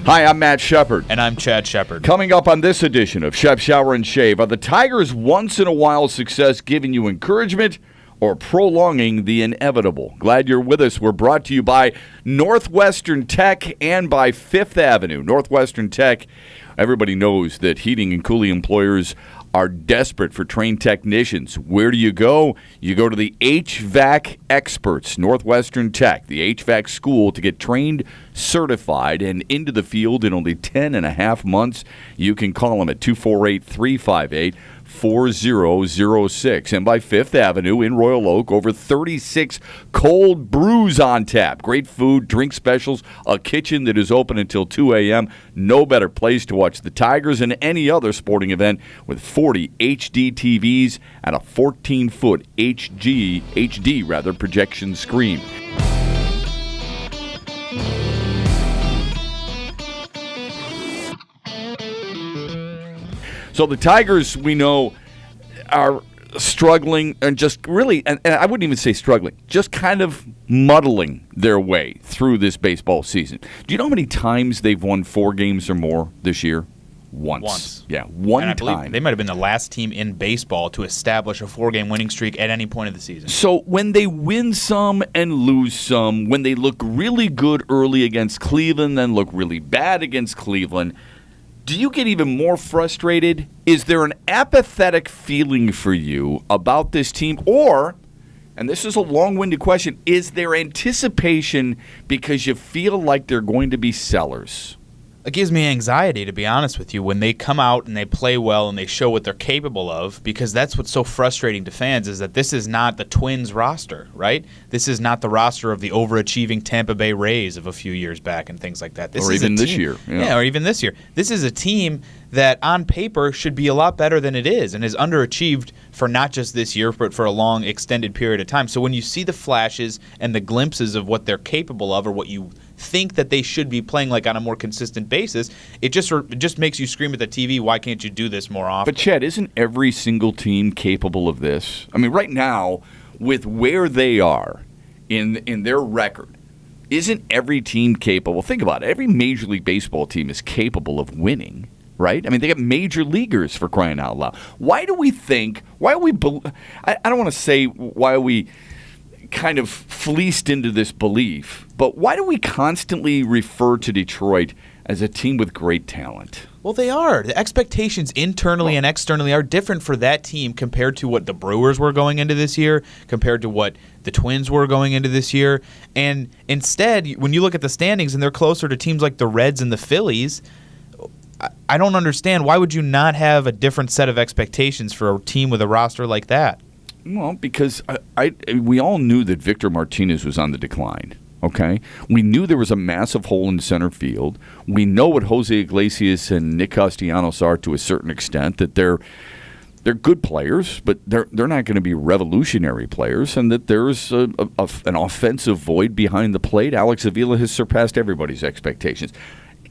Hi, I'm Matt Shepard. And I'm Chad Shepard. Coming up on this edition of Shep Shower and Shave, are the Tigers' once-in-a-while success giving you encouragement or prolonging the inevitable? Glad you're with us. We're brought to you by Northwestern Tech and by Fifth Avenue. Northwestern Tech, everybody knows that heating and cooling employers are desperate for trained technicians. Where do you go? You go to the HVAC experts, Northwestern Tech, the HVAC school, to get trained, certified, and into the field in only 10 and a half months. You can call them at 248-358-4006. And by Fifth Avenue in Royal Oak, over 36 cold brews on tap. Great food, drink specials, a kitchen that is open until 2 a.m. No better place to watch the Tigers and any other sporting event with 40 HD TVs and a 14-foot HD projection screen. So the Tigers, we know, are struggling and just really, and I wouldn't even say struggling, just kind of muddling their way through this baseball season. Do you know how many times they've won 4 games or more this year? Once. Yeah, one time. They might have been the last team in baseball to establish a 4-game winning streak at any point of the season. So when they win some and lose some, when they look really good early against Cleveland, then look really bad against Cleveland, do you get even more frustrated? Is there an apathetic feeling for you about this team? Or, and this is a long-winded question, is there anticipation because you feel like they're going to be sellers? It gives me anxiety, to be honest with you, when they come out and they play well and they show what they're capable of, because that's what's so frustrating to fans is that this is not the Twins roster, right? This is not the roster of the overachieving Tampa Bay Rays of a few years back and things like that. Or even this year. Yeah, or even this year. This is a team that on paper should be a lot better than it is and is underachieved for not just this year but for a long extended period of time. So when you see the flashes and the glimpses of what they're capable of or what you think that they should be playing like on a more consistent basis, it just makes you scream at the TV, why can't you do this more often? But Chad, isn't every single team capable of this? I mean, right now, with where they are in their record, isn't every team capable? Don't about it. Every Major League Baseball team is capable of winning, right? I mean, they got major leaguers for crying out loud. I don't want to say why are we kind of fleeced into this belief, but why do we constantly refer to Detroit as a team with great talent? Well, they are. The expectations internally and externally are different for that team compared to what the Brewers were going into this year, compared to what the Twins were going into this year. And instead, when you look at the standings and they're closer to teams like the Reds and the Phillies, I don't understand. Why would you not have a different set of expectations for a team with a roster like that? Well, because we all knew that Victor Martinez was on the decline, okay? We knew there was a massive hole in center field. We know what Jose Iglesias and Nick Castellanos are to a certain extent, that they're good players, but they're not going to be revolutionary players, and that there's an offensive void behind the plate. Alex Avila has surpassed everybody's expectations.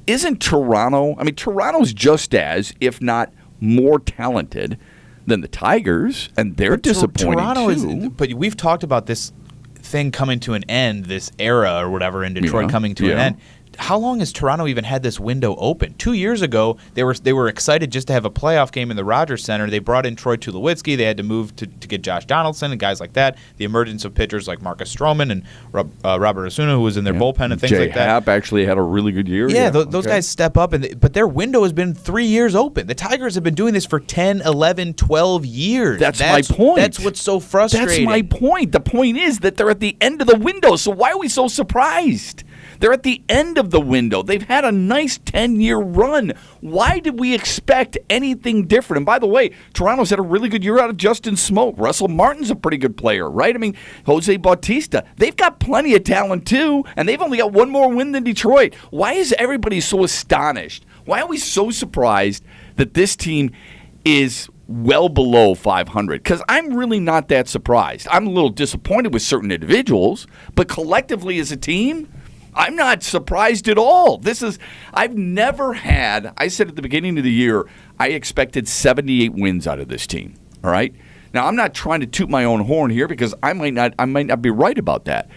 Isn't Toronto – I mean, Toronto's just as, if not more talented – than the Tigers, and they're disappointing too. But we've talked about this thing coming to an end, this era or whatever in Detroit coming to an end. How long has Toronto even had this window open? 2 years ago, they were excited just to have a playoff game in the Rogers Center. They brought in Troy Tulowitzki. They had to move to get Josh Donaldson and guys like that. The emergence of pitchers like Marcus Stroman and Robert Osuna, who was in their bullpen and things like that. Happ actually had a really good year. Yeah, those guys step up, but their window has been 3 years open. The Tigers have been doing this for 10, 11, 12 years. That's my point. That's what's so frustrating. That's my point. The point is that they're at the end of the window, so why are we so surprised? They're at the end of the window. They've had a nice 10-year run. Why did we expect anything different? And by the way, Toronto's had a really good year out of Justin Smoak. Russell Martin's a pretty good player, right? I mean, Jose Bautista. They've got plenty of talent, too, and they've only got one more win than Detroit. Why is everybody so astonished? Why are we so surprised that this team is well below 500? Because I'm really not that surprised. I'm a little disappointed with certain individuals, but collectively as a team, I'm not surprised at all. I've never had, I said at the beginning of the year, I expected 78 wins out of this team. All right? Now, I'm not trying to toot my own horn here because I might not be right about that.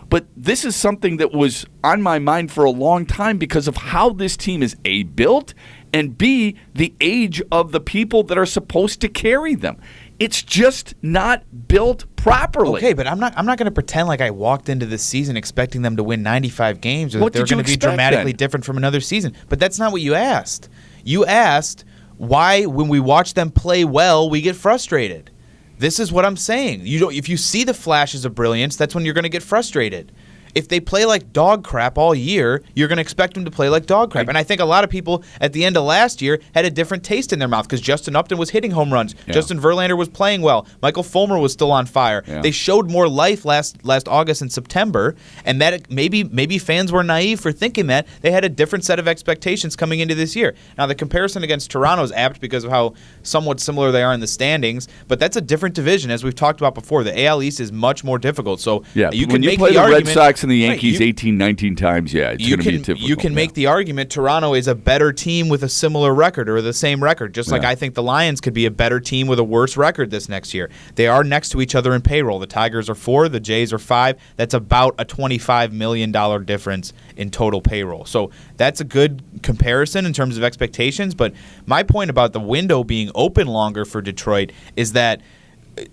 But this is something that was on my mind for a long time because of how this team is A, built, and B, the age of the people that are supposed to carry them. It's just not built properly. Okay, but I'm not going to pretend like I walked into this season expecting them to win 95 games or that they're going to be dramatically different from another season. But that's not what you asked. You asked why, when we watch them play well, we get frustrated. This is what I'm saying. If you see the flashes of brilliance, that's when you're going to get frustrated. If they play like dog crap all year, you're going to expect them to play like dog crap. And I think a lot of people at the end of last year had a different taste in their mouth because Justin Upton was hitting home runs. Yeah. Justin Verlander was playing well. Michael Fulmer was still on fire. Yeah. They showed more life last August and September, and that maybe fans were naive for thinking that. They had a different set of expectations coming into this year. Now, the comparison against Toronto is apt because of how somewhat similar they are in the standings, but that's a different division, as we've talked about before. The AL East is much more difficult. So you can make the argument. Red Sox and the Yankees 18, 19 times, it's going to be difficult. You can make the argument Toronto is a better team with a similar record or the same record, just like I think the Lions could be a better team with a worse record this next year. They are next to each other in payroll. The Tigers are 4, the Jays are 5. That's about a $25 million difference in total payroll. So that's a good comparison in terms of expectations. But my point about the window being open longer for Detroit is that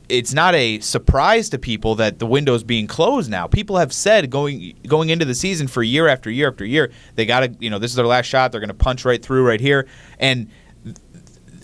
it's not a surprise to people that the window's being closed now. People have said going into the season for year after year after year, they got to, this is their last shot. They're going to punch right through right here. And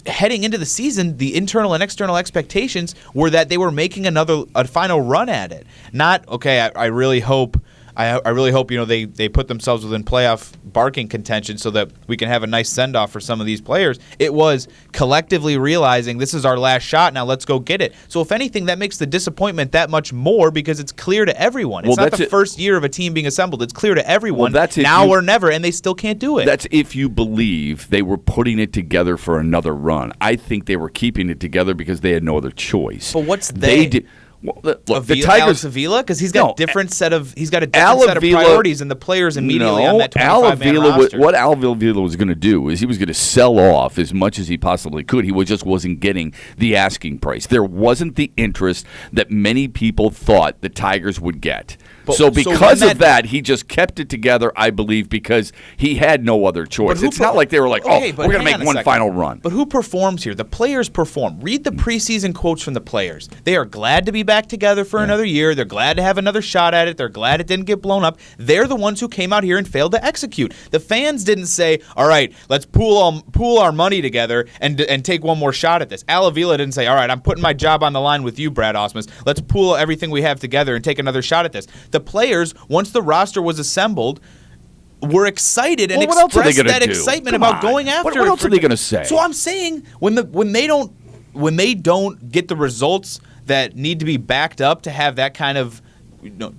heading into the season, the internal and external expectations were that they were making a final run at it. Not, okay, I really hope they put themselves within playoff barking contention so that we can have a nice send-off for some of these players. It was collectively realizing this is our last shot, now let's go get it. So if anything, that makes the disappointment that much more because it's clear to everyone. It's not the first year of a team being assembled. It's clear to everyone now or never, and they still can't do it. That's if you believe they were putting it together for another run. I think they were keeping it together because they had no other choice. But what's they did? Well, look, the Tigers, Alex Avila, because he's got a different set of priorities than the players immediately on that 25-man roster. What Al Avila was going to do is he was going to sell off as much as he possibly could. He just wasn't getting the asking price. There wasn't the interest that many people thought the Tigers would get. So because of that, he just kept it together, I believe, because he had no other choice. It's not like they were like, we're going to make one final run. But who performs here? The players perform. Read the preseason quotes from the players. They are glad to be back together for another year. They're glad to have another shot at it. They're glad it didn't get blown up. They're the ones who came out here and failed to execute. The fans didn't say, all right, let's pool our money together and take one more shot at this. Al Avila didn't say, all right, I'm putting my job on the line with you, Brad Ausmus. Let's pool everything we have together and take another shot at this. The players, once the roster was assembled, were excited and expressed that excitement about going after it. What else are they going to say? So I'm saying when they don't get the results that need to be backed up to have that kind of,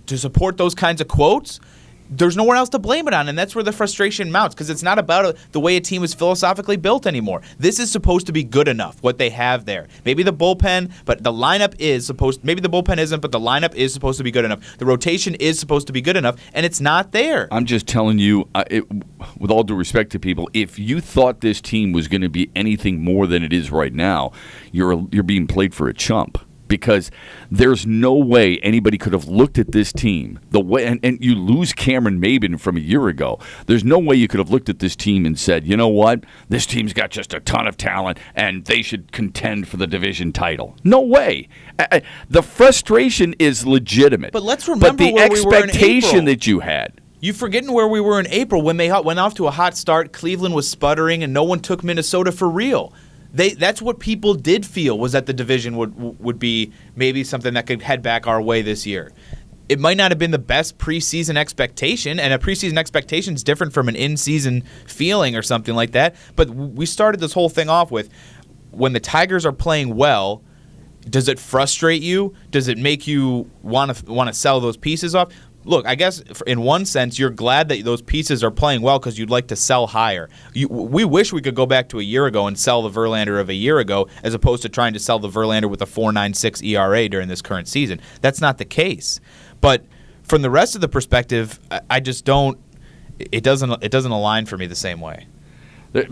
to support those kinds of quotes, there's nowhere else to blame it on, and that's where the frustration mounts, because it's not about the way a team is philosophically built anymore. This is supposed to be good enough, what they have there. Maybe the bullpen, but the lineup is supposed, maybe the bullpen isn't, but the lineup is supposed to be good enough. The rotation is supposed to be good enough, and it's not there. I'm just telling you, with all due respect to people, if you thought this team was going to be anything more than it is right now, you're being played for a chump. Because there's no way anybody could have looked at this team the way, and you lose Cameron Maben from a year ago. There's no way you could have looked at this team and said, you know what, this team's got just a ton of talent, and they should contend for the division title. No way. The frustration is legitimate. But let's remember where we were in April. But the expectation that you had. You're forgetting where we were in April when they went off to a hot start. Cleveland was sputtering, and no one took Minnesota for real. That's what people did feel, was that the division would be maybe something that could head back our way this year. It might not have been the best preseason expectation, and a preseason expectation is different from an in-season feeling or something like that. But we started this whole thing off with, when the Tigers are playing well, does it frustrate you? Does it make you want to sell those pieces off? Look, I guess in one sense, you're glad that those pieces are playing well because you'd like to sell higher. We wish we could go back to a year ago and sell the Verlander of a year ago as opposed to trying to sell the Verlander with a 4.96 ERA during this current season. That's not the case. But from the rest of the perspective, I just don't. It doesn't align for me the same way.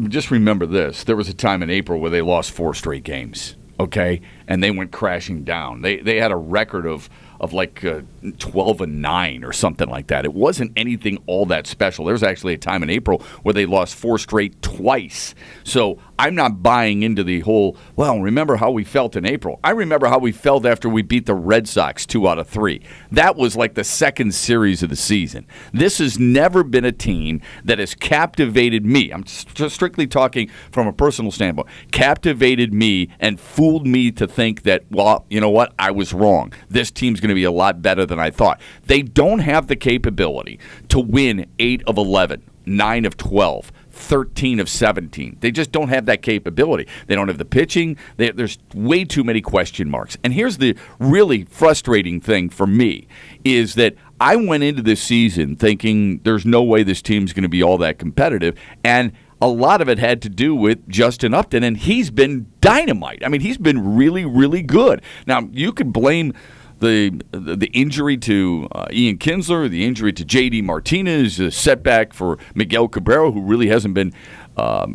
Just remember this: there was a time in April where they lost 4 straight games. Okay, and they went crashing down. They had a record of of like 12-9 or something like that. It wasn't anything all that special. There was actually a time in April where they lost 4 straight twice. So I'm not buying into the whole, well, remember how we felt in April. I remember how we felt after we beat the Red Sox 2 out of 3. That was like the second series of the season. This has never been a team that has captivated me. I'm just strictly talking from a personal standpoint. Captivated me and fooled me to think that, well, you know what? I was wrong. This team's going to be a lot better than I thought. They don't have the capability to win 8 of 11, 9 of 12. 13 of 17. They just don't have that capability. They don't have the pitching. There's way too many question marks. And here's the really frustrating thing for me is that I went into this season thinking there's no way this team's going to be all that competitive, and a lot of it had to do with Justin Upton, and he's been dynamite. I mean, he's been really, really good. Now, you could blame the injury to Ian Kinsler, the injury to J.D. Martinez, a setback for Miguel Cabrera, who really hasn't been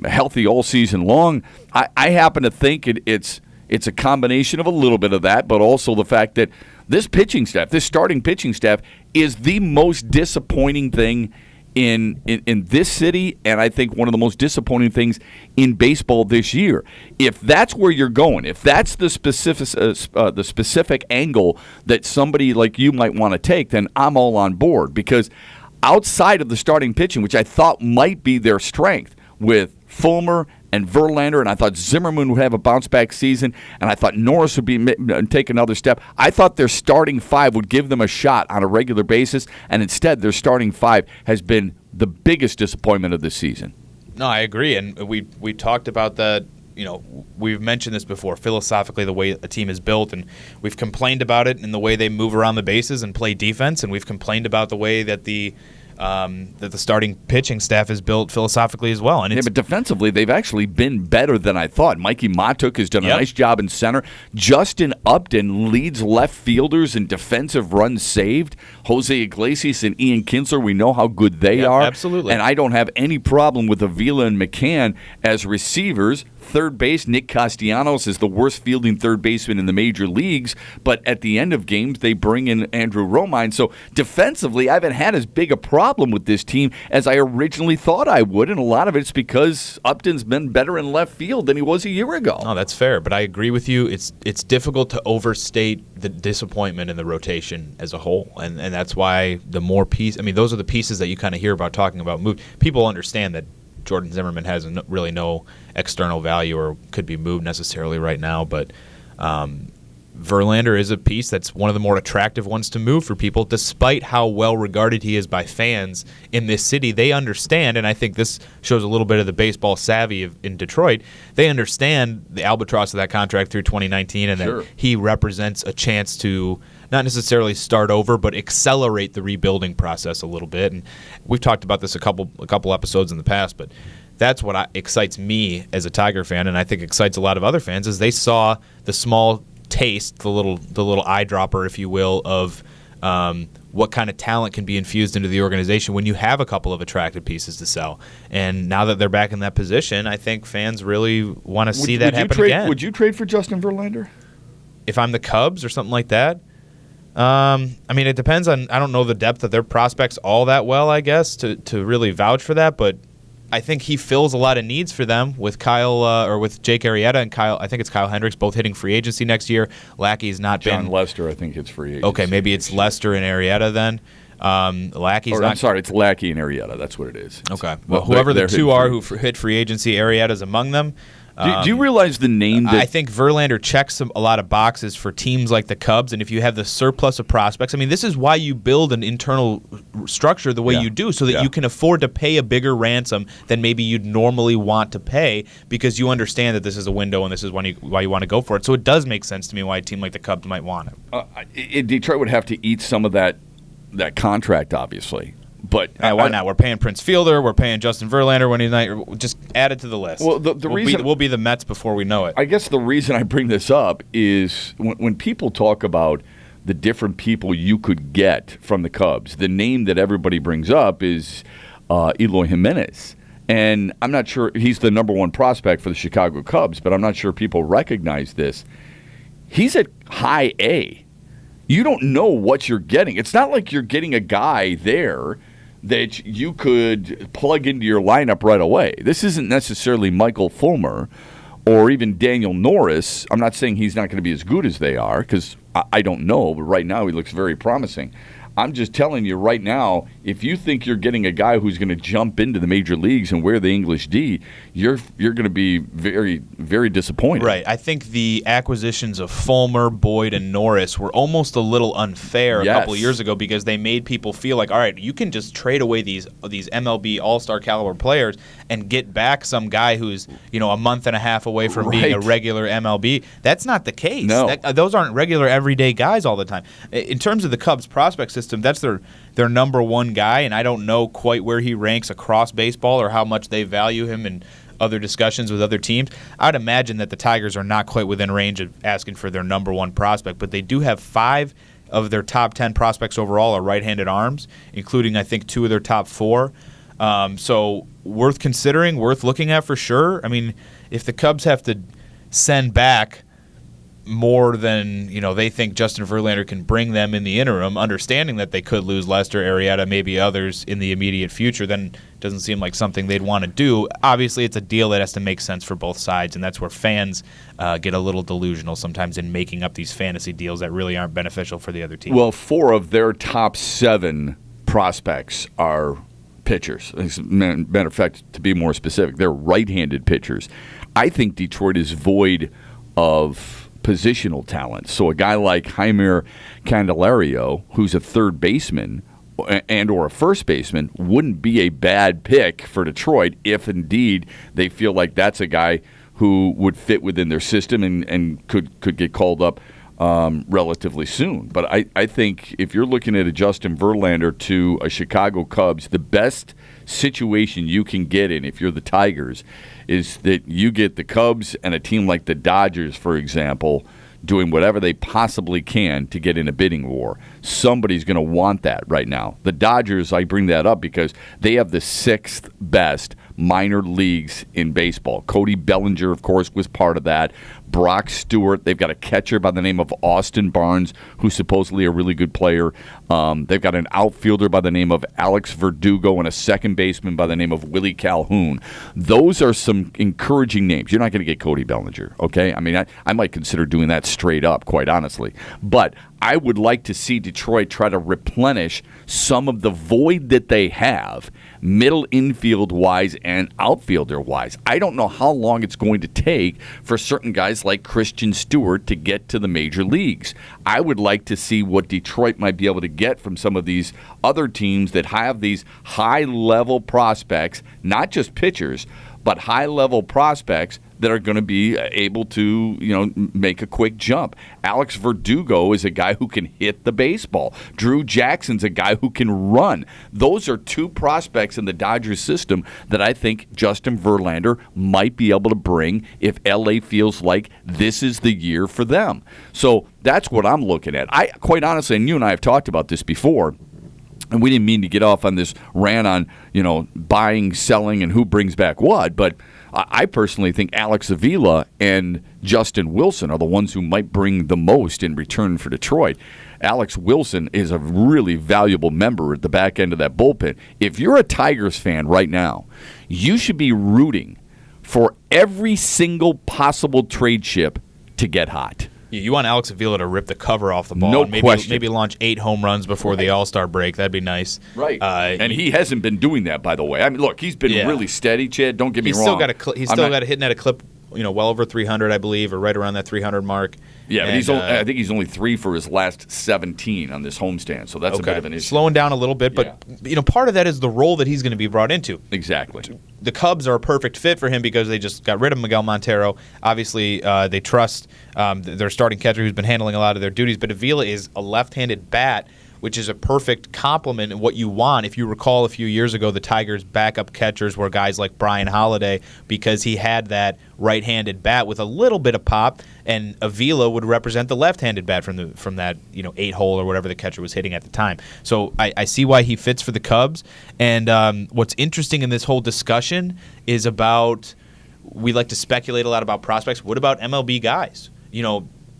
healthy all season long. I happen to think it's a combination of a little bit of that, but also the fact that this pitching staff, this starting pitching staff, is the most disappointing thing in this city, and I think one of the most disappointing things in baseball this year. If that's where you're going, if that's the specific angle that somebody like you might want to take, then I'm all on board, because outside of the starting pitching, which I thought might be their strength with Fulmer and Verlander, and I thought Zimmerman would have a bounce-back season, and I thought Norris would take another step. I thought their starting 5 would give them a shot on a regular basis, and instead their starting 5 has been the biggest disappointment of this season. No, I agree, and we talked about that. You know, we've mentioned this before, philosophically, the way a team is built, and we've complained about it in the way they move around the bases and play defense, and we've complained about the way that the starting pitching staff is built philosophically as well. And but defensively, they've actually been better than I thought. Mikey Matuk has done a nice job in center. Justin Upton leads left fielders in defensive runs saved. Jose Iglesias and Ian Kinsler, we know how good they are. Absolutely. And I don't have any problem with Avila and McCann as receivers. Third base, Nick Castellanos is the worst fielding third baseman in the major leagues, but at the end of games, they bring in Andrew Romine. So defensively, I haven't had as big a problem with this team as I originally thought I would, and a lot of it's because Upton's been better in left field than he was a year ago. Oh, that's fair, but I agree with you. It's difficult to overstate the disappointment in the rotation as a whole, and that's why the more piece. I mean, those are the pieces that you kind of hear about talking about move. People understand that Jordan Zimmerman has really no external value or could be moved necessarily right now, but Verlander is a piece that's one of the more attractive ones to move for people, despite how well regarded he is by fans in this city. They understand, and I think this shows a little bit of the baseball savvy in Detroit. They understand the albatross of that contract through 2019, and that he represents a chance to not necessarily start over, but accelerate the rebuilding process a little bit. And we've talked about this a couple episodes in the past, but that's what excites me as a Tiger fan, and I think excites a lot of other fans, is they saw the small taste, the little eyedropper, if you will, of what kind of talent can be infused into the organization when you have a couple of attractive pieces to sell. And now that they're back in that position, I think fans really want to see that happen again. Would you trade for Justin Verlander? If I'm the Cubs or something like that? I mean, it depends on, I don't know the depth of their prospects all that well, I guess, to really vouch for that, but I think he fills a lot of needs for them with with Jake Arrieta and I think it's Kyle Hendricks, both hitting free agency next year. Lackey's not been. John Lester, I think, hits free agency. Okay, maybe it's Lester and Arrieta then. Lackey's not. I'm sorry, it's Lackey and Arrieta. That's what it is. Okay. Well, whoever the two are who hit free agency, Arrieta's among them. Do you realize the name that... I think Verlander checks a lot of boxes for teams like the Cubs, and if you have the surplus of prospects, I mean, this is why you build an internal structure the way you do, so that you can afford to pay a bigger ransom than maybe you'd normally want to pay, because you understand that this is a window and this is why you want to go for it. So it does make sense to me why a team like the Cubs might want it. Detroit would have to eat some of that contract, obviously. But why not? We're paying Prince Fielder. We're paying Justin Verlander when he's not. Just add it to the list. Well, the reason we'll be the Mets before we know it. I guess the reason I bring this up is when people talk about the different people you could get from the Cubs, the name that everybody brings up is Eloy Jimenez. And I'm not sure he's the number one prospect for the Chicago Cubs, but I'm not sure people recognize this. He's at high A. You don't know what you're getting. It's not like you're getting a guy there that you could plug into your lineup right away. This isn't necessarily Michael Fulmer or even Daniel Norris. I'm not saying he's not going to be as good as they are, because I don't know, but right now he looks very promising. I'm just telling you right now, if you think you're getting a guy who's going to jump into the major leagues and wear the English D, you're going to be very, very disappointed. Right. I think the acquisitions of Fulmer, Boyd, and Norris were almost a little unfair a couple of years ago, because they made people feel like, all right, you can just trade away these MLB All-Star caliber players and get back some guy who's a month and a half away from being a regular MLB. That's not the case. No. Those aren't regular everyday guys all the time. In terms of the Cubs prospect system, that's their number one guy, and I don't know quite where he ranks across baseball or how much they value him in other discussions with other teams. I'd imagine that the Tigers are not quite within range of asking for their number one prospect, but they do have 5 of their top 10 prospects overall are right-handed arms, including, I think, 2 of their top 4. So worth considering, worth looking at for sure. I mean, if the Cubs have to send back more than they think Justin Verlander can bring them in the interim, understanding that they could lose Lester, Arrieta, maybe others in the immediate future, then it doesn't seem like something they'd want to do. Obviously, it's a deal that has to make sense for both sides, and that's where fans get a little delusional sometimes in making up these fantasy deals that really aren't beneficial for the other team. Well, 4 of their top 7 prospects are pitchers. As a matter of fact, to be more specific, they're right-handed pitchers. I think Detroit is void of positional talent. So a guy like Jaime Candelario, who's a third baseman and or a first baseman, wouldn't be a bad pick for Detroit if indeed they feel like that's a guy who would fit within their system and could get called up relatively soon. But I think if you're looking at a Justin Verlander to a Chicago Cubs, the best situation you can get in if you're the Tigers is that you get the Cubs and a team like the Dodgers, for example, doing whatever they possibly can to get in a bidding war. Somebody's going to want that right now. The Dodgers, I bring that up because they have the 6th best minor leagues in baseball. Cody Bellinger, of course, was part of that. Brock Stewart. They've got a catcher by the name of Austin Barnes, who's supposedly a really good player. They've got an outfielder by the name of Alex Verdugo and a second baseman by the name of Willie Calhoun. Those are some encouraging names. You're not going to get Cody Bellinger, okay? I mean, I might consider doing that straight up, quite honestly. But I would like to see Detroit try to replenish some of the void that they have, middle infield-wise and outfielder-wise. I don't know how long it's going to take for certain guys like Christian Stewart to get to the major leagues. I would like to see what Detroit might be able to get from some of these other teams that have these high-level prospects, not just pitchers, but high-level prospects that are going to be able to, make a quick jump. Alex Verdugo is a guy who can hit the baseball. Drew Jackson's a guy who can run. Those are 2 prospects in the Dodgers system that I think Justin Verlander might be able to bring if LA feels like this is the year for them. So that's what I'm looking at. I quite honestly, and you and I have talked about this before, and we didn't mean to get off on this rant on, buying, selling, and who brings back what, but I personally think Alex Avila and Justin Wilson are the ones who might bring the most in return for Detroit. Alex Wilson is a really valuable member at the back end of that bullpen. If you're a Tigers fan right now, you should be rooting for every single possible trade chip to get hot. You want Alex Avila to rip the cover off the ball. No and question. Maybe launch 8 home runs before the All-Star break. That'd be nice. Right. And he hasn't been doing that, by the way. I mean, look, he's been really steady, Chad. Don't get me wrong. He's still got hitting at a clip, well over 300, I believe, or right around that 300 mark. Yeah, but I think he's only 3 for his last 17 on this homestand, so that's a bit of an issue. Slowing down a little bit, but part of that is the role that he's going to be brought into. Exactly. The Cubs are a perfect fit for him because they just got rid of Miguel Montero. Obviously, they trust their starting catcher who's been handling a lot of their duties, but Avila is a left-handed bat, which is a perfect complement in what you want. If you recall a few years ago, the Tigers' backup catchers were guys like Brian Holiday because he had that right-handed bat with a little bit of pop, and Avila would represent the left-handed bat from that 8-hole or whatever the catcher was hitting at the time. So I see why he fits for the Cubs. And what's interesting in this whole discussion is about, we like to speculate a lot about prospects. What about MLB guys?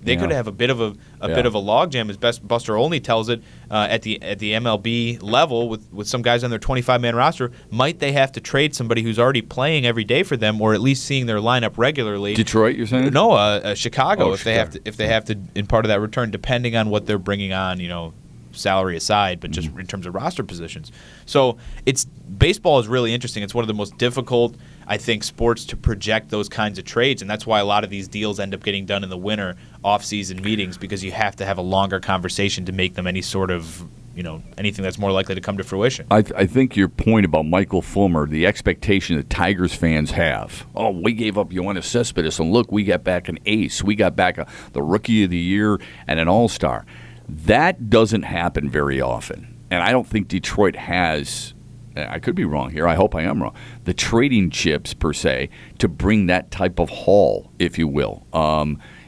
They could have a bit of a bit of a logjam, as best Buster Olney tells it, at the MLB level with some guys on their 25-man roster. Might they have to trade somebody who's already playing every day for them, or at least seeing their lineup regularly? Detroit, you're saying? No, Chicago. If Chicago. they have to in part of that return, depending on what they're bringing on, salary aside, but just in terms of roster positions. So baseball is really interesting. It's one of the most difficult, I think, sports to project those kinds of trades, and that's why a lot of these deals end up getting done in the winter off-season meetings, because you have to have a longer conversation to make them any sort of anything that's more likely to come to fruition. I think your point about Michael Fulmer, the expectation that Tigers fans have, we gave up Yoenis Cespedes, and look, we got back an ace. We got back the Rookie of the Year and an All-Star. That doesn't happen very often, and I don't think Detroit has, I could be wrong here, I hope I am wrong, the trading chips, per se, to bring that type of haul, if you will.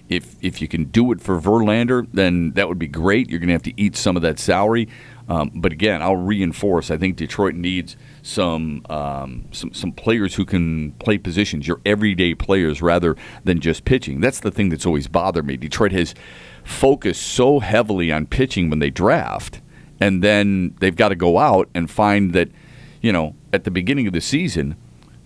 If you can do it for Verlander, then that would be great. You're going to have to eat some of that salary. But again, I'll reinforce, I think Detroit needs some players who can play positions, your everyday players, rather than just pitching. That's the thing that's always bothered me. Detroit has focused so heavily on pitching when they draft, and then they've got to go out and find that, at the beginning of the season,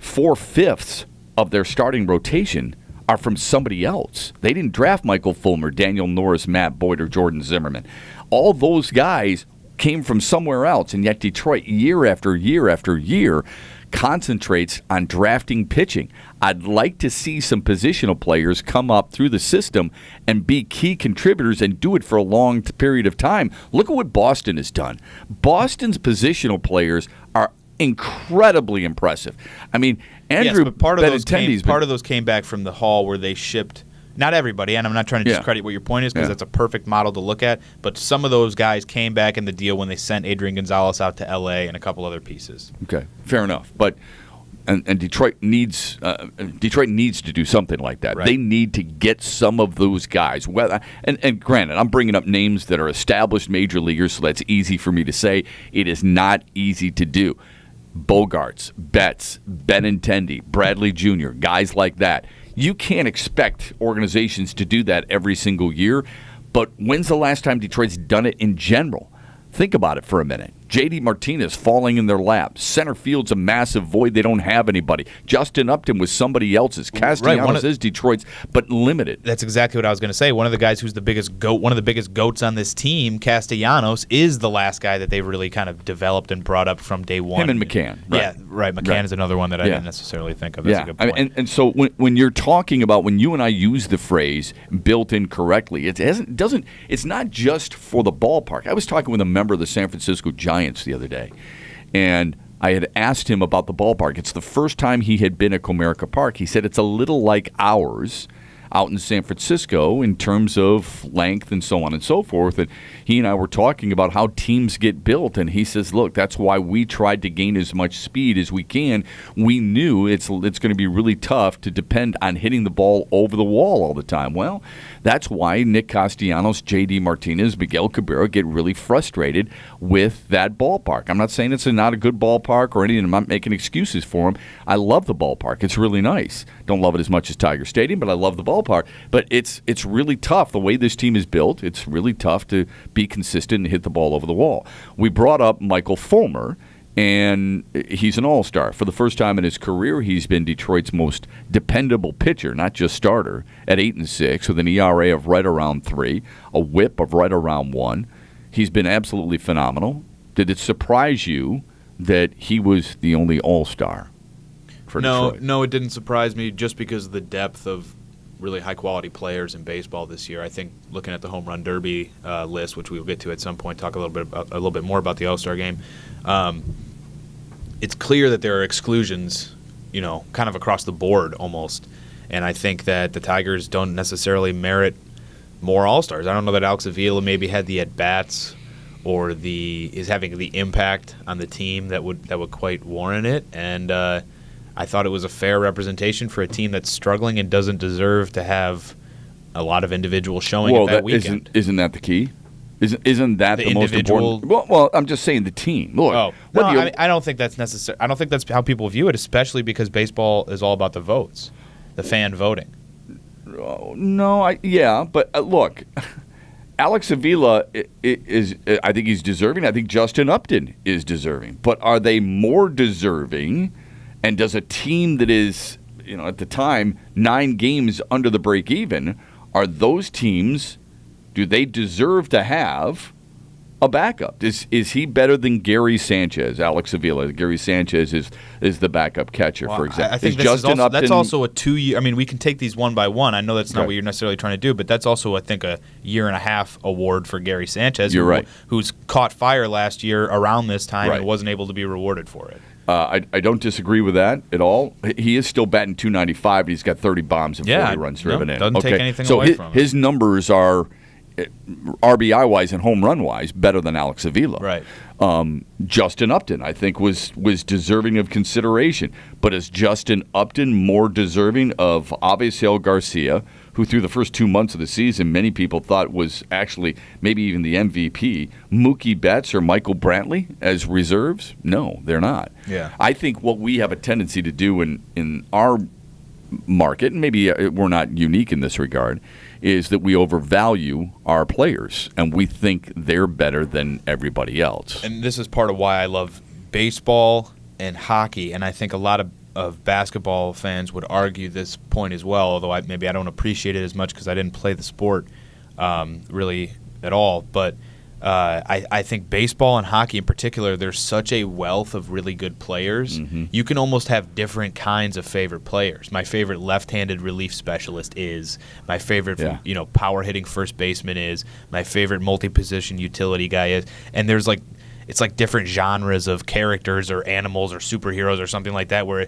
4/5 of their starting rotation are from somebody else. They didn't draft Michael Fulmer, Daniel Norris, Matt Boyd, or Jordan Zimmerman. All those guys came from somewhere else, and yet Detroit, year after year after year, concentrates on drafting pitching. I'd like to see some positional players come up through the system and be key contributors and do it for a long period of time. Look at what Boston has done. Boston's positional players are incredibly impressive. I mean, Andrew, but part of those came back from the Hall where they shipped. Not everybody, and I'm not trying to discredit what your point is, because that's a perfect model to look at, but some of those guys came back in the deal when they sent Adrian Gonzalez out to L.A. and a couple other pieces. Okay, fair enough. But and Detroit needs to do something like that. Right. They need to get some of those guys. Well, and granted, I'm bringing up names that are established major leaguers, so that's easy for me to say. It is not easy to do. Bogarts, Betts, Benintendi, Bradley Jr., guys like that. You can't expect organizations to do that every single year, but when's the last time Detroit's done it in general? Think about it for a minute. J.D. Martinez falling in their lap. Center field's a massive void. They don't have anybody. Justin Upton was somebody else's. Castellanos is Detroit's, but limited. That's exactly what I was going to say. One of the guys who's the biggest goat, one of the biggest goats on this team, Castellanos, is the last guy that they've really kind of developed and brought up from day one. Him and McCann. Right. Yeah, right. McCann is another one that I didn't necessarily think of. That's a good point. I mean, and so when you're talking about, when you and I use the phrase built in correctly, it's not just for the ballpark. I was talking with a member of the San Francisco Giants the other day, and I had asked him about the ballpark. It's the first time he had been at Comerica Park. He said it's a little like ours out in San Francisco in terms of length and so on and so forth. And he and I were talking about how teams get built, and he says, look, that's why we tried to gain as much speed as we can. We knew it's going to be really tough to depend on hitting the ball over the wall all the time. Well, that's why Nick Castellanos, J.D. Martinez, Miguel Cabrera get really frustrated with that ballpark. I'm not saying it's not a good ballpark or anything. I'm not making excuses for him. I love the ballpark. It's really nice. Don't love it as much as Tiger Stadium, but I love the ballpark. But it's really tough. The way this team is built, it's really tough to be consistent and hit the ball over the wall. We brought up Michael Fulmer, and he's an all-star. For the first time in his career, he's been Detroit's most dependable pitcher, not just starter, at 8-6 with an ERA of right around 3, a WHIP of right around 1. He's been absolutely phenomenal. Did it surprise you that he was the only all-star for Detroit? No, it didn't surprise me, just because of the depth of really high-quality players in baseball this year. I think looking at the Home Run Derby list, which we will get to at some point, talk a little bit more about the All-Star game. It's clear that there are exclusions, kind of across the board almost. And I think that the Tigers don't necessarily merit more All-Stars. I don't know that Alex Avila maybe had the at-bats or is having the impact on the team that would quite warrant it. And I thought it was a fair representation for a team that's struggling and doesn't deserve to have a lot of individual showing at that weekend. Isn't that the key? Isn't that the most important? Well, I'm just saying the team. Look, I don't think that's necessary. I don't think that's how people view it, especially because baseball is all about the votes, the fan voting. No, but look, Alex Avila is. I think he's deserving. I think Justin Upton is deserving. But are they more deserving? And does a team that is, at the time 9 games under the break even, are those teams? Do they deserve to have a backup? Is he better than Gary Sanchez, Alex Avila? Gary Sanchez is the backup catcher, for example. I think that's also a 2-year. I mean, we can take these one by one. I know that's not what you're necessarily trying to do, but that's also, I think, a 1.5-year award for Gary Sanchez. You're right. Who's caught fire last year around this time and wasn't able to be rewarded for it. I don't disagree with that at all. He is still batting .295, but he's got 30 bombs and 40 runs driven in. Doesn't take anything away from him. His numbers are, RBI-wise and home run-wise, better than Alex Avila. Right. Justin Upton, I think, was deserving of consideration. But is Justin Upton more deserving of Avisail Garcia, who through the first 2 months of the season many people thought was actually maybe even the MVP, Mookie Betts or Michael Brantley as reserves? No, they're not. Yeah. I think what we have a tendency to do in our market, and maybe we're not unique in this regard, is that we overvalue our players, and we think they're better than everybody else. And this is part of why I love baseball and hockey, and I think a lot of basketball fans would argue this point as well, although maybe I don't appreciate it as much because I didn't play the sport really at all. But I think baseball and hockey in particular, there's such a wealth of really good players. Mm-hmm. You can almost have different kinds of favorite players. My favorite left-handed relief specialist is. My favorite power-hitting first baseman is. My favorite multi-position utility guy is. And there's it's like different genres of characters or animals or superheroes or something like that where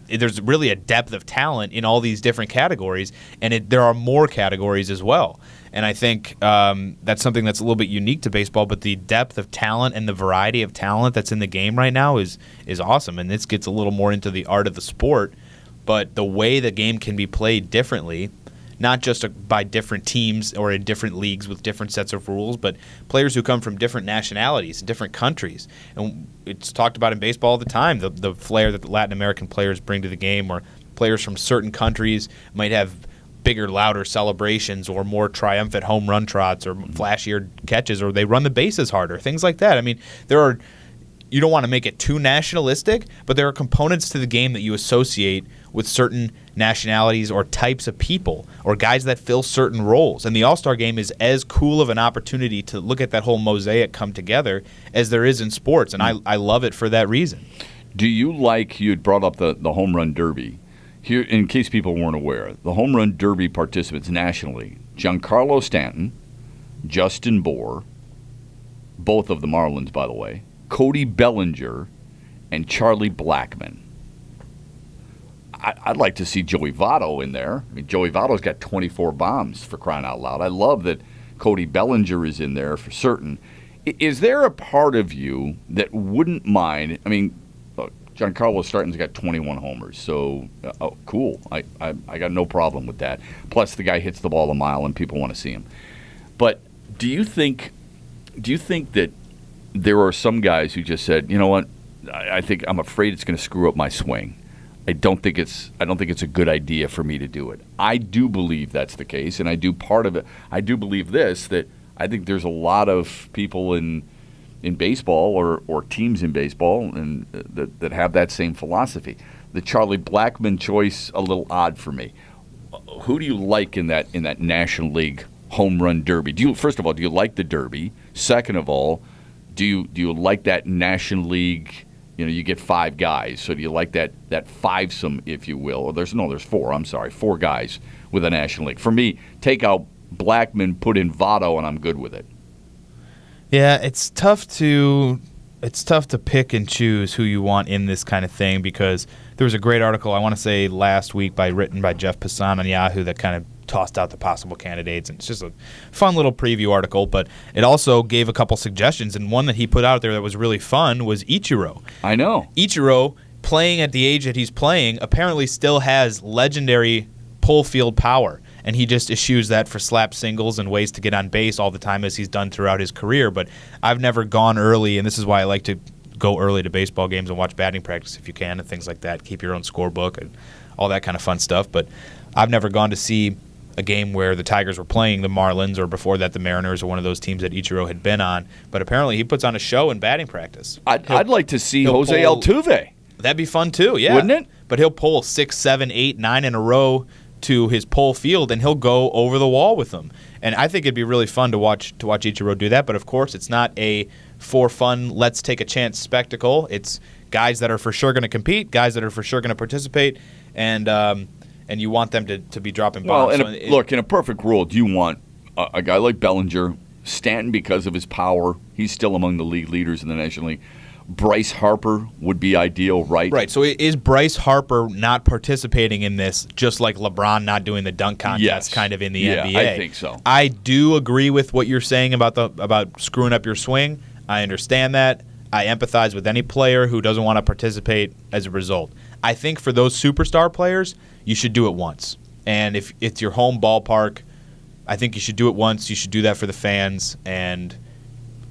there's really a depth of talent in all these different categories, and there are more categories as well. And I think that's something that's a little bit unique to baseball, but the depth of talent and the variety of talent that's in the game right now is awesome. And this gets a little more into the art of the sport, but the way the game can be played differently, not just by different teams or in different leagues with different sets of rules, but players who come from different nationalities, different countries. And it's talked about in baseball all the time, the flair that the Latin American players bring to the game, or players from certain countries might have bigger, louder celebrations or more triumphant home run trots or flashier catches, or they run the bases harder, things like that. I mean, you don't want to make it too nationalistic, but there are components to the game that you associate with certain nationalities or types of people or guys that fill certain roles. And the All-Star Game is as cool of an opportunity to look at that whole mosaic come together as there is in sports, and I love it for that reason. Do you you had brought up the home run derby. Here, in case people weren't aware, the home run derby participants nationally, Giancarlo Stanton, Justin Bour, both of the Marlins, by the way, Cody Bellinger, and Charlie Blackmon. I'd like to see Joey Votto in there. I mean, Joey Votto's got 24 bombs, for crying out loud. I love that Cody Bellinger is in there for certain. Is there a part of you that wouldn't mind? I mean, look, Giancarlo Stanton's got 21 homers, so cool. I got no problem with that. Plus, the guy hits the ball a mile, and people want to see him. But do you think that there are some guys who just said, you know what, I'm afraid it's going to screw up my swing. I don't think it's a good idea for me to do it. I do believe that's the case, and I do believe this, that I think there's a lot of people in baseball or teams in baseball and that have that same philosophy. The Charlie Blackmon choice, a little odd for me. Who do you like in that National League home run derby? First of all, do you like the derby? Second of all, do you like that National League? You get 5 guys, so do you like that fivesome, if you will? Or there's 4. I'm sorry, 4 guys with a National League. For me, take out Blackmon, put in Votto, and I'm good with it. Yeah, it's tough to pick and choose who you want in this kind of thing, because there was a great article, I want to say last week, written by Jeff Passan on Yahoo that kind of tossed out the possible candidates, and it's just a fun little preview article, but it also gave a couple suggestions, and one that he put out there that was really fun was Ichiro. I know. Ichiro, playing at the age that he's playing, apparently still has legendary pull field power, and he just eschews that for slap singles and ways to get on base all the time, as he's done throughout his career. But I've never gone early, and this is why I like to go early to baseball games and watch batting practice if you can and things like that. Keep your own scorebook and all that kind of fun stuff. But I've never gone to see a game where the Tigers were playing the Marlins, or before that the Mariners, or one of those teams that Ichiro had been on. But apparently he puts on a show in batting practice. I'd like to see Jose Altuve. That'd be fun too, yeah. Wouldn't it? But he'll pull 6, 7, 8, 9 in a row to his pull field, and he'll go over the wall with them. And I think it'd be really fun to watch Ichiro do that. But of course, it's not a for fun, let's take a chance spectacle. It's guys that are for sure going to compete, guys that are for sure going to participate, and you want them to be dropping bombs. Well, in a perfect world, you want a guy like Bellinger, Stanton because of his power. He's still among the league leaders in the National League. Bryce Harper would be ideal, right? Right. So is Bryce Harper not participating in this just like LeBron not doing the dunk contest kind of in the NBA? I think so. I do agree with what you're saying about screwing up your swing. I understand that. I empathize with any player who doesn't want to participate as a result. I think for those superstar players, you should do it once. And if it's your home ballpark, I think you should do it once. You should do that for the fans. And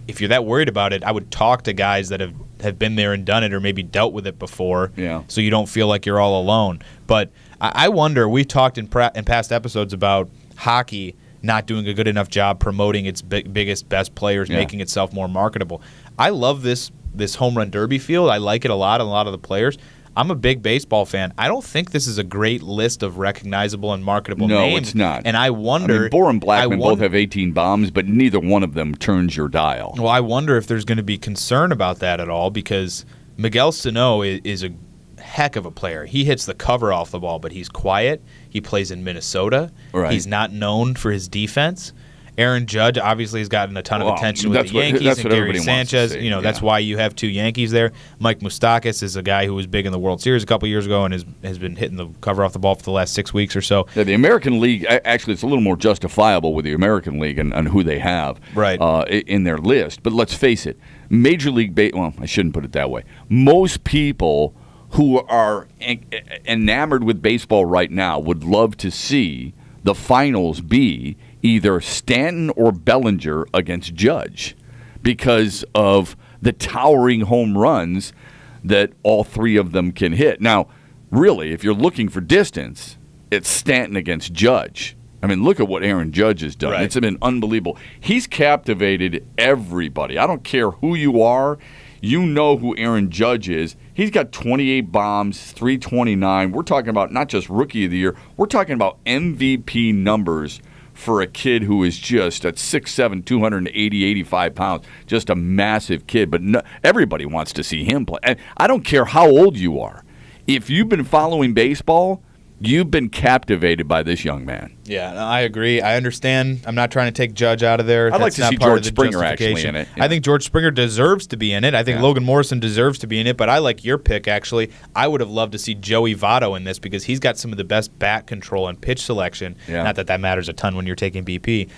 if you're that worried about it, I would talk to guys that have been there and done it, or maybe dealt with it before, so you don't feel like you're all alone. But I wonder, we've talked in past episodes about hockey not doing a good enough job promoting its biggest, best players, making itself more marketable. I love this home run derby field. I like it a lot of the players. I'm a big baseball fan. I don't think this is a great list of recognizable and marketable names. No, it's not. And I wonder... Bohr and Blackman both have 18 bombs, but neither one of them turns your dial. Well, I wonder if there's going to be concern about that at all, because Miguel Sano is a heck of a player. He hits the cover off the ball, but he's quiet. He plays in Minnesota. Right. He's not known for his defense. Aaron Judge obviously has gotten a ton of attention with the Yankees, and Gary Sanchez. That's why you have two Yankees there. Mike Moustakas is a guy who was big in the World Series a couple years ago and has been hitting the cover off the ball for the last 6 weeks or so. Yeah, the American League, actually, it's a little more justifiable with the American League and who they have in their list. But let's face it, Major League Baseball, well, I shouldn't put it that way. Most people who are enamored with baseball right now would love to see the finals be either Stanton or Bellinger against Judge because of the towering home runs that all three of them can hit. Now, really, if you're looking for distance, it's Stanton against Judge. I mean, look at what Aaron Judge has done. Right. It's been unbelievable. He's captivated everybody. I don't care who you are. You know who Aaron Judge is. He's got 28 bombs, 329. We're talking about not just Rookie of the Year. We're talking about MVP numbers for a kid who is just at 6'7", 280, 85 pounds, just a massive kid. But everybody wants to see him play. And I don't care how old you are. If you've been following baseball, you've been captivated by this young man. Yeah, no, I agree. I understand. I'm not trying to take Judge out of there. I'd like to see George Springer actually in it. Yeah. I think George Springer deserves to be in it. I think Logan Morrison deserves to be in it, but I like your pick, actually. I would have loved to see Joey Votto in this because he's got some of the best bat control and pitch selection. Yeah. Not that that matters a ton when you're taking BP.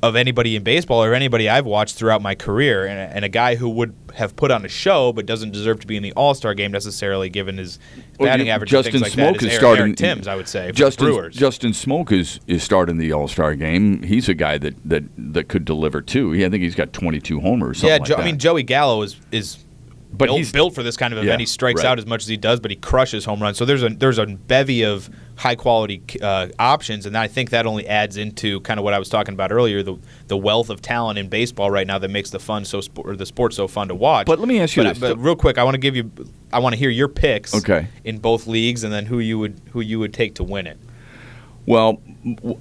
Of anybody in baseball or anybody I've watched throughout my career, and a guy who would have put on a show but doesn't deserve to be in the All-Star game necessarly, given his batting average and things like that, is Eric Timms, I would say, for the Brewers. Justin Smoke is starting the All-Star game. He's a guy that could deliver, too. I think he's got 22 homers, something like that. I mean, Joey Gallo is he's built for this kind of event. He strikes out as much as he does, but he crushes home runs. So there's a bevy of high-quality options, and I think that only adds into kind of what I was talking about earlier, the wealth of talent in baseball right now that makes the sport so fun to watch. But let me ask you this. But real quick, I want to hear your picks in both leagues, and then who you would take to win it. Well,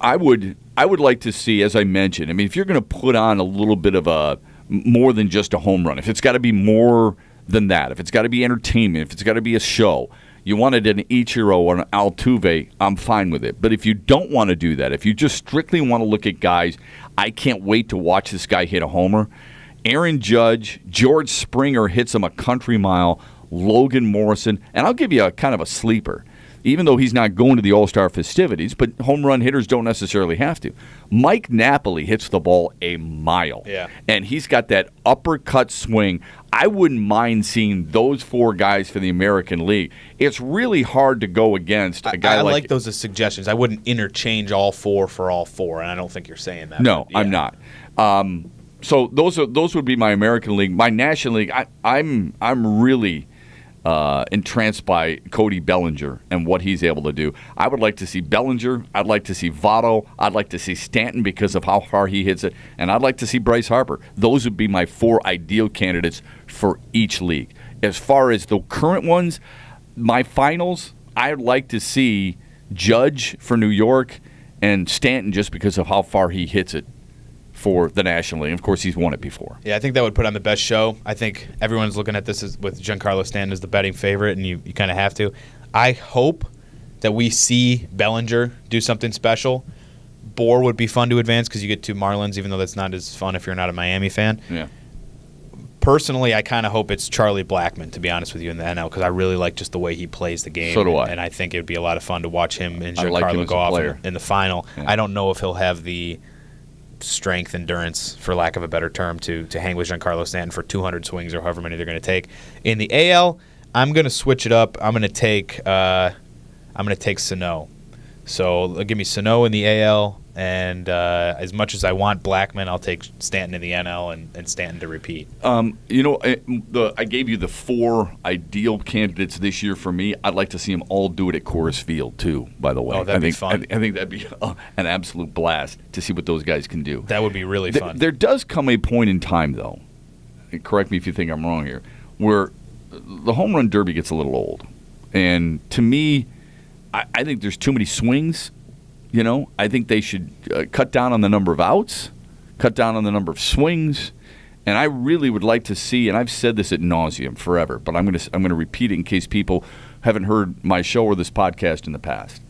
I would like to see, as I mentioned, I mean, if you're going to put on a little bit of a more than just a home run, if it's got to be more than that, if it's got to be entertainment, if it's got to be a show, you wanted an Ichiro or an Altuve, I'm fine with it. But if you don't want to do that, if you just strictly want to look at guys, I can't wait to watch this guy hit a homer. Aaron Judge, George Springer hits him a country mile, Logan Morrison, and I'll give you a kind of a sleeper. Even though he's not going to the All-Star festivities, but home run hitters don't necessarily have to. Mike Napoli hits the ball a mile. Yeah. And he's got that uppercut swing. I wouldn't mind seeing those four guys for the American League. It's really hard to go against a guy I like those as suggestions. I wouldn't interchange all four for all four, and I don't think you're saying that. No, I'm not. So those would be my American League. My National League, I'm really entranced by Cody Bellinger and what he's able to do. I would like to see Bellinger. I'd like to see Votto. I'd like to see Stanton because of how far he hits it. And I'd like to see Bryce Harper. Those would be my 4 ideal candidates for each league. As far as the current ones, my finals, I'd like to see Judge for New York and Stanton just because of how far he hits it for the National League. Of course, he's won it before. Yeah, I think that would put on the best show. I think everyone's looking at this with Giancarlo Stanton as the betting favorite, and you kind of have to. I hope that we see Bellinger do something special. Bohr would be fun to advance because you get 2 Marlins, even though that's not as fun if you're not a Miami fan. Yeah. Personally, I kind of hope it's Charlie Blackmon, to be honest with you, in the NL, because I really like just the way he plays the game. So do I. And I think it would be a lot of fun to watch him and I like him Giancarlo as go a off player. in the final. Yeah. I don't know if he'll have the strength, endurance, for lack of a better term, to hang with Giancarlo Stanton for 200 swings or however many they're going to take. In the AL, I'm going to switch it up. I'm going to take Sano. So give me Sano in the AL, and as much as I want Blackmon, I'll take Stanton in the NL and Stanton to repeat. I gave you the 4 ideal candidates this year for me. I'd like to see them all do it at Coors Field, too, by the way. Oh, that'd be fun. I think that'd be an absolute blast to see what those guys can do. That would be really fun. There does come a point in time, though, and correct me if you think I'm wrong here, where the home run derby gets a little old. And to me, I think there's too many swings. I think they should cut down on the number of outs, cut down on the number of swings, and I really would like to see. And I've said this ad nauseum forever, but I'm going to repeat it in case people haven't heard my show or this podcast in the past.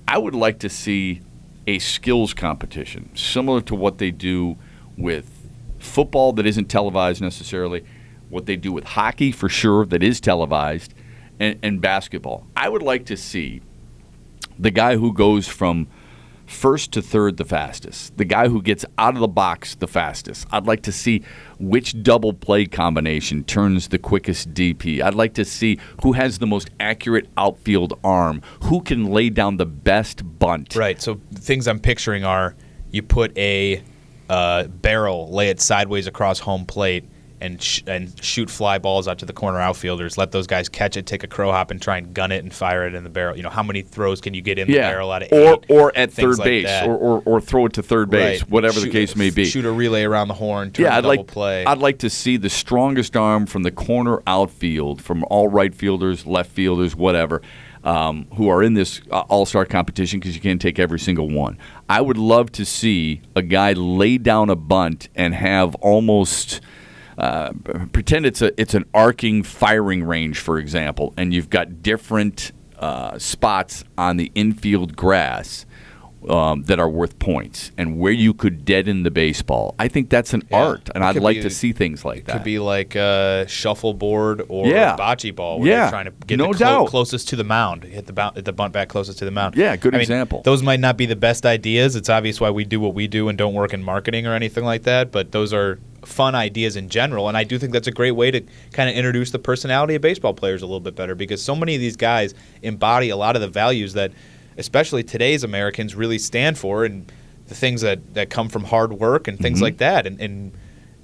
I would like to see a skills competition similar to what they do with football that isn't televised necessarily, what they do with hockey for sure that is televised, and basketball. I would like to see the guy who goes from first to third the fastest, the guy who gets out of the box the fastest. I'd like to see which double play combination turns the quickest DP. I'd like to see who has the most accurate outfield arm, who can lay down the best bunt. Right, so things I'm picturing are you put a barrel, lay it sideways across home plate, and shoot fly balls out to the corner outfielders. Let those guys catch it, take a crow hop, and try and gun it and fire it in the barrel. How many throws can you get in the barrel out of 8? Or at third like base, or throw it to third base, right. whatever the case may be. Shoot a relay around the horn, turn a double play. I'd like to see the strongest arm from the corner outfield, from all right fielders, left fielders, whatever, who are in this all-star competition because you can't take every single one. I would love to see a guy lay down a bunt and have almost – pretend it's an arcing firing range, for example, and you've got different spots on the infield grass that are worth points, and where you could deaden the baseball. I think that's an art, and I'd like to see things like that. It could be like a shuffleboard or a bocce ball, where they're trying to get closest to the mound, hit the bunt back closest to the mound. Yeah, good example. Those might not be the best ideas. It's obvious why we do what we do and don't work in marketing or anything like that, but those are fun ideas in general, and I do think that's a great way to kind of introduce the personality of baseball players a little bit better, because so many of these guys embody a lot of the values that especially today's Americans really stand for, and the things that come from hard work and things like that, and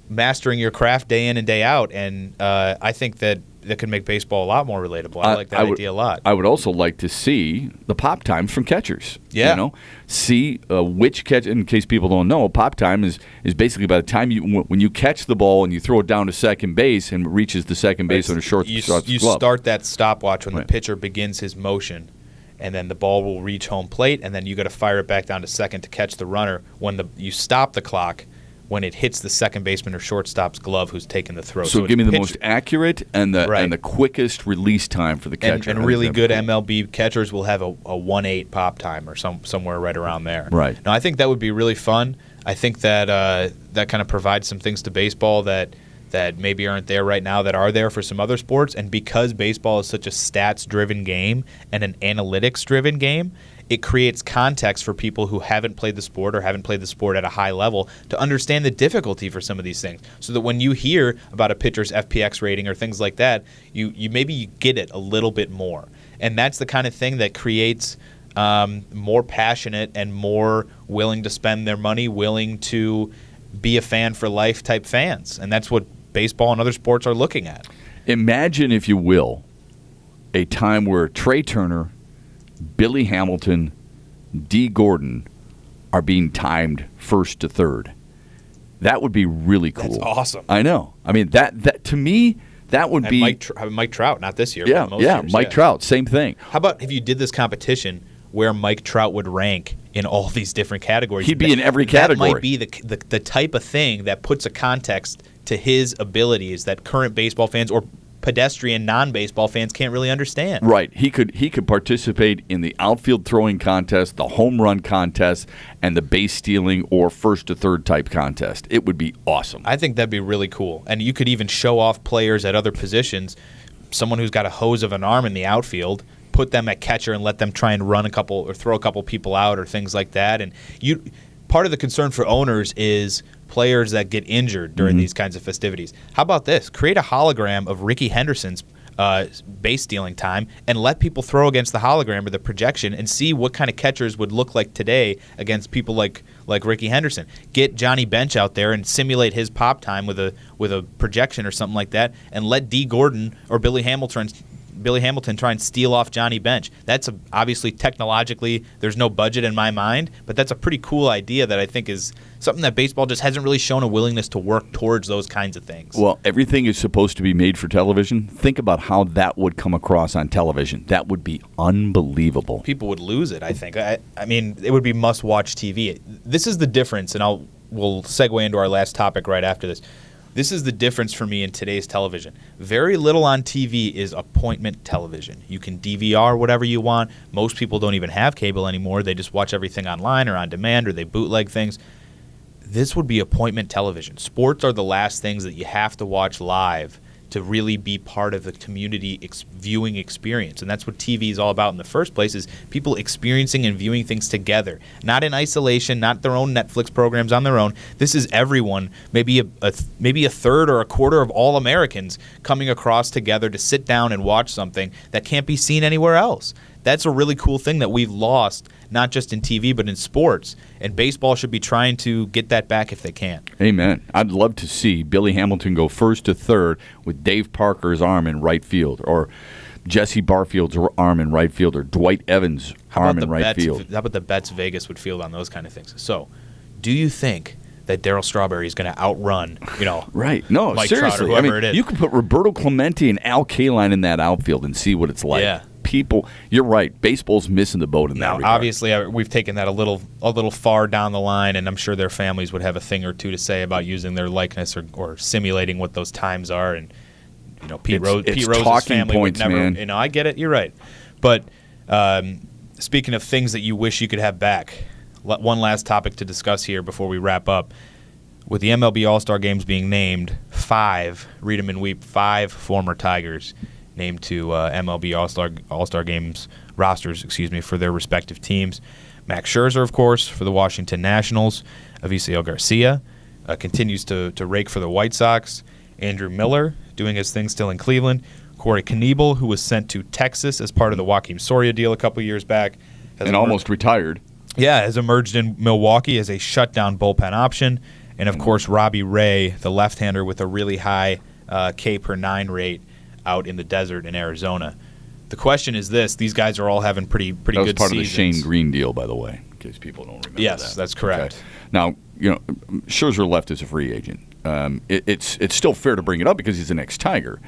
mastering your craft day in and day out. And I think that could make baseball a lot more relatable. I like that idea a lot. I would also like to see the pop times from catchers. Yeah. See which catch. In case people don't know, pop time is basically by the time when you catch the ball and you throw it down to second base and it reaches the second base on a short glove. You start that stopwatch when the pitcher begins his motion, and then the ball will reach home plate, and then you got to fire it back down to second to catch the runner. When you stop the clock when it hits the second baseman or shortstop's glove who's taking the throw. So give me the most accurate and the quickest release time for the catcher. And really good MLB catchers will have a 1.8 pop time or somewhere right around there. Right. Now, I think that would be really fun. I think that that kind of provides some things to baseball that maybe aren't there right now that are there for some other sports. And because baseball is such a stats-driven game and an analytics-driven game, it creates context for people who haven't played the sport or haven't played the sport at a high level to understand the difficulty for some of these things. So that when you hear about a pitcher's FPX rating or things like that, you maybe get it a little bit more. And that's the kind of thing that creates more passionate and more willing to spend their money, willing to be a fan for life type fans. And that's what baseball and other sports are looking at. Imagine, if you will, a time where Trey Turner, Billy Hamilton, D. Gordon are being timed first to third. That would be really cool. That's awesome. I know. I mean, that to me, that would be Mike Trout, not this year. Yeah, but most yeah, years, Mike Trout, same thing. How about if you did this competition where Mike Trout would rank in all these different categories? He'd be in every category. That might be the type of thing that puts a context to his abilities that current baseball fans or pedestrian non-baseball fans can't really understand. Right. He could participate in the outfield throwing contest, the home run contest, and the base stealing or first to third type contest. It would be awesome. I think that'd be really cool. And you could even show off players at other positions, someone who's got a hose of an arm in the outfield, put them at catcher and let them try and run a couple or throw a couple people out or things like that. And part of the concern for owners is players that get injured during these kinds of festivities. How about this? Create a hologram of Ricky Henderson's base stealing time and let people throw against the hologram or the projection and see what kind of catchers would look like today against people like Ricky Henderson. Get Johnny Bench out there and simulate his pop time with a projection or something like that, and let D. Gordon or Billy Hamilton try and steal off Johnny Bench. That's obviously technologically, there's no budget in my mind, but that's a pretty cool idea that I think is something that baseball just hasn't really shown a willingness to work towards those kinds of things. Well, everything is supposed to be made for television. Think about how that would come across on television. That would be unbelievable. People would lose it, I think. I mean, it would be must-watch TV. This is the difference, and we'll segue into our last topic right after this. This is the difference for me in today's television. Very little on TV is appointment television. You can DVR whatever you want. Most people don't even have cable anymore. They just watch everything online or on demand, or they bootleg things. This would be appointment television. Sports are the last things that you have to watch live to really be part of the community viewing experience. And that's what TV is all about in the first place, is people experiencing and viewing things together, not in isolation, not their own Netflix programs on their own. This is everyone, maybe a third or a quarter of all Americans coming across together to sit down and watch something that can't be seen anywhere else. That's a really cool thing that we've lost, not just in TV, but in sports. And baseball should be trying to get that back if they can. Amen. I'd love to see Billy Hamilton go first to third with Dave Parker's arm in right field, or Jesse Barfield's arm in right field, or Dwight Evans' arm in right field. How about the bets Vegas would field on those kind of things? So, do you think that Darryl Strawberry is going to outrun, right? No, Mike seriously. Trout or whoever it is? You could put Roberto Clemente and Al Kaline in that outfield and see what it's like. Yeah. People, you're right. Baseball's missing the boat in that regard. Obviously, we've taken that a little far down the line, and I'm sure their families would have a thing or two to say about using their likeness or simulating what those times are. And Pete Rose's family would never. Man. I get it. You're right. But speaking of things that you wish you could have back, one last topic to discuss here before we wrap up. With the MLB All-Star Games being named, 5 former Tigers named to MLB All-Star Games rosters, for their respective teams. Max Scherzer, of course, for the Washington Nationals. Avisail Garcia continues to rake for the White Sox. Andrew Miller doing his thing still in Cleveland. Corey Knebel, who was sent to Texas as part of the Joakim Soria deal a couple years back. And almost retired. Yeah, has emerged in Milwaukee as a shutdown bullpen option. And, of course, Robbie Ray, the left-hander with a really high K per 9 rate out in the desert in Arizona. The question is this. These guys are all having pretty good seasons. That was part of the Shane Green deal, by the way, in case people don't remember that. Yes, that's correct. Okay. Now, Scherzer left as a free agent. It's still fair to bring it up because he's an ex-Tiger.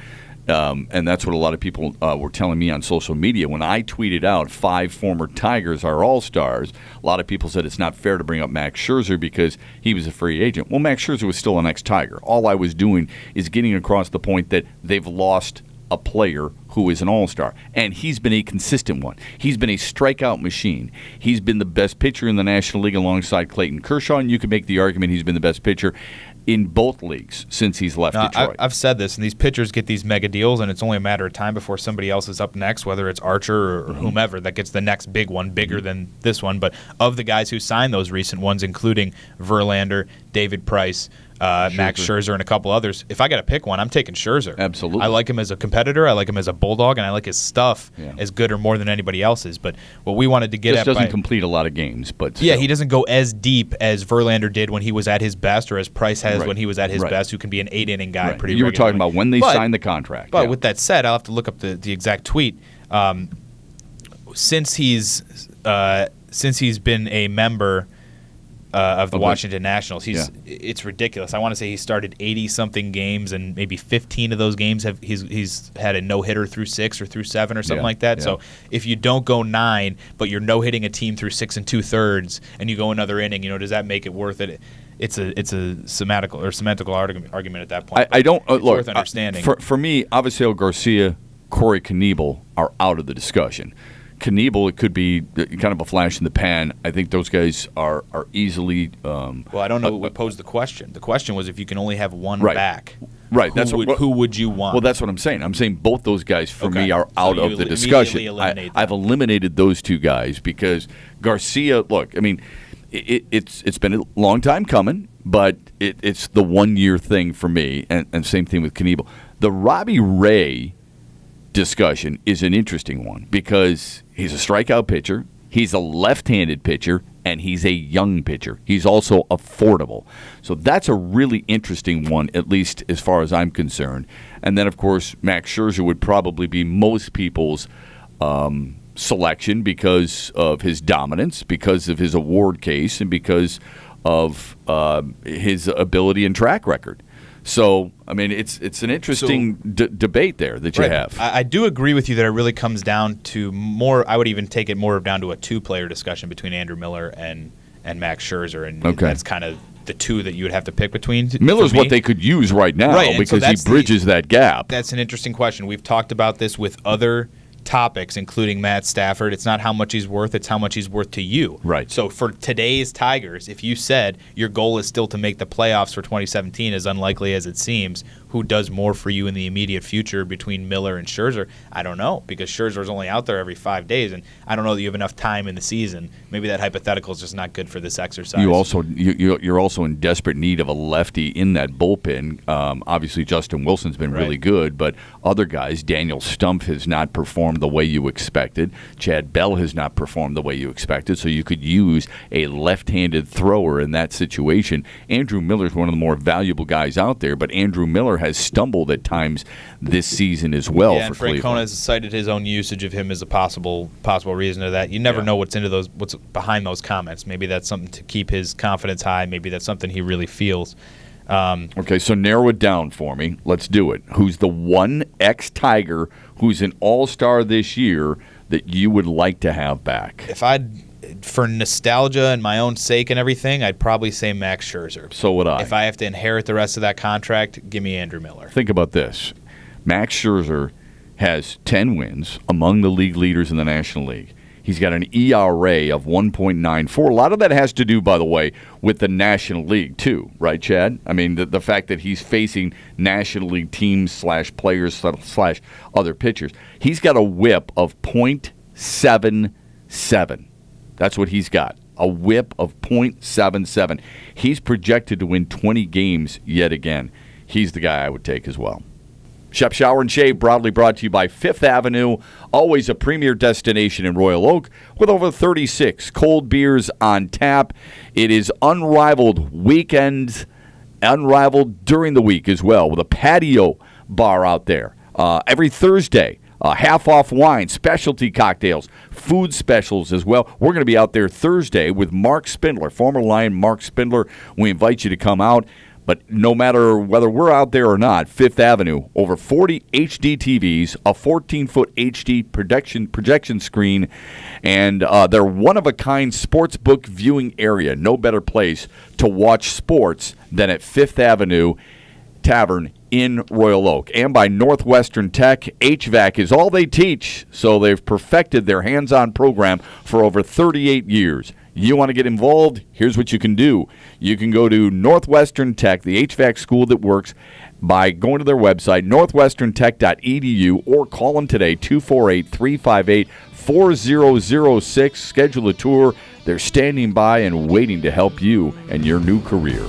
And that's what a lot of people were telling me on social media. When I tweeted out 5 former Tigers are All-Stars, a lot of people said it's not fair to bring up Max Scherzer because he was a free agent. Well, Max Scherzer was still an ex-Tiger. All I was doing is getting across the point that they've lost a player who is an all-star, and he's been a consistent one. He's been a strikeout machine. He's been the best pitcher in the National League alongside Clayton Kershaw, and you can make the argument he's been the best pitcher in both leagues since he's left Detroit. I've said this, and these pitchers get these mega deals, and it's only a matter of time before somebody else is up next, whether it's Archer or whomever that gets the next big one, bigger than this one. But of the guys who signed those recent ones, including Verlander, David Price, Max Scherzer, and a couple others. If I got to pick one, I'm taking Scherzer. Absolutely. I like him as a competitor. I like him as a bulldog, and I like his stuff as good or more than anybody else's. But what we wanted to get just doesn't complete a lot of games, but still. Yeah, he doesn't go as deep as Verlander did when he was at his best, or as Price has when he was at his best, who can be an 8-inning guy pretty regularly. You were talking about when they signed the contract. But with that said, I'll have to look up the exact tweet. Since he's been a member of the Washington Nationals, it's ridiculous. I want to say he started 80-something games, and maybe 15 of those games he's had a no-hitter through 6 or through 7 or something like that. Yeah. So if you don't go 9, but you're no-hitting a team through 6 2/3, and you go another inning, does that make it worth it? It's a semantical argument at that point. I don't it's look worth understanding. For me, Avisail Garcia, Corey Knebel are out of the discussion. Knebel, it could be kind of a flash in the pan. I think those guys are easily. Well, I don't know what posed the question. The question was if you can only have one back. Right. Who would you want? Well, that's what I'm saying. I'm saying both those guys for me are out of the discussion. I've eliminated those two guys because Garcia. Look, I mean, it's been a long time coming, but it's the 1-year thing for me, and same thing with Knebel. The Robbie Ray discussion is an interesting one because he's a strikeout pitcher, he's a left-handed pitcher, and he's a young pitcher. He's also affordable. So that's a really interesting one, at least as far as I'm concerned. And then, of course, Max Scherzer would probably be most people's selection because of his dominance, because of his award case, and because of his ability and track record. So, I mean, it's an interesting debate there that you have. I do agree with you that it really comes down to more. I would even take it more down to a 2-player discussion between Andrew Miller and Max Scherzer, and that's kind of the two that you would have to pick between. Miller's what they could use right now because he bridges that gap. That's an interesting question. We've talked about this with other topics, including Matt Stafford. It's not how much he's worth, it's how much he's worth to you. Right. So for today's Tigers, if you said your goal is still to make the playoffs for 2017, as unlikely as it seems, who does more for you in the immediate future between Miller and Scherzer? I don't know, because Scherzer's only out there every 5 days, and I don't know that you have enough time in the season. Maybe that hypothetical is just not good for this exercise. You're also in desperate need of a lefty in that bullpen. Obviously, Justin Wilson's been really good, but other guys, Daniel Stumpf has not performed the way you expected. Chad Bell has not performed the way you expected, so you could use a left-handed thrower in that situation. Andrew Miller's one of the more valuable guys out there, but Andrew Miller has stumbled at times this season as well. Yeah, and Frank Cohn has cited his own usage of him as a possible reason of that. You never know what's behind those comments. Maybe that's something to keep his confidence high. Maybe that's something he really feels. Okay, so narrow it down for me. Let's do it. Who's the one ex-Tiger who's an all-star this year that you would like to have back? For nostalgia and my own sake and everything, I'd probably say Max Scherzer. So would I. If I have to inherit the rest of that contract, give me Andrew Miller. Think about this. Max Scherzer has 10 wins, among the league leaders in the National League. He's got an ERA of 1.94. A lot of that has to do, by the way, with the National League, too. Right, Chad? I mean, the fact that he's facing National League teams / players / other pitchers. He's got a whip of .77. That's what he's got, a whip of .77. He's projected to win 20 games yet again. He's the guy I would take as well. Shep Shower and Shave, proudly brought to you by Fifth Avenue, always a premier destination in Royal Oak, with over 36 cold beers on tap. It is unrivaled weekends, unrivaled during the week as well, with a patio bar out there. Every Thursday, half-off wine, specialty cocktails, food specials as well. We're going to be out there Thursday with Mark Spindler, former Lion Mark Spindler. We invite you to come out. But no matter whether we're out there or not, Fifth Avenue, over 40 HD TVs, a 14-foot HD projection screen, and they're one-of-a-kind sports book viewing area. No better place to watch sports than at Fifth Avenue Tavern in Royal Oak. And by Northwestern Tech, HVAC is all they teach, so they've perfected their hands-on program for over 38 years. You want to get involved? Here's what you can do. You can go to Northwestern Tech, the HVAC school that works, by going to their website, northwesterntech.edu, or call them today, 248-358-4006. Schedule a tour. They're standing by and waiting to help you and your new career.